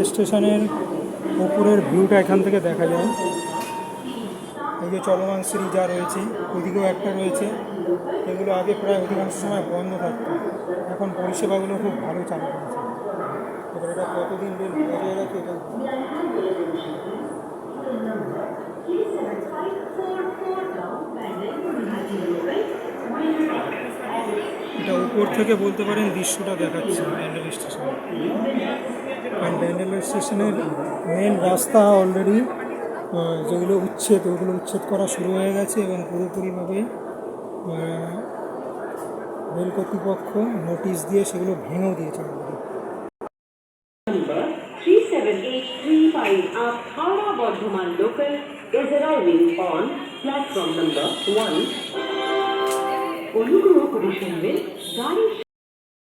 স্টেশনের ওপরের ভিউটা এখান থেকে দেখা যায়। এই যে চলমান সিঁড়ি যা রয়েছে, ওইদিকেও একটা রয়েছে, এগুলো আগে প্রায় অধিকাংশ সময় বন্ধ থাকতো, এখন পরিষেবাগুলো খুব ভালো চালু করেছে। এবার এটা কতদিন রেল বজায় রাখে এটা উপর থেকে বলতে পারেন দৃশ্যটা দেখাচ্ছে ব্যান্ডেল স্টেশন। কারণ ব্যান্ডেল স্টেশনের মেন রাস্তা অলরেডি যেগুলো উচ্ছেদ, ওগুলো উচ্ছেদ করা শুরু হয়ে গেছে এবং পুরোপুরিভাবে রেল কর্তৃপক্ষ নোটিশ দিয়ে সেগুলো ভেঙেও দিয়েছে already. 3735 of Howrah Bardhaman local is arriving on platform number 1. অনুগ্রহ করে শুনবেন গাড়ি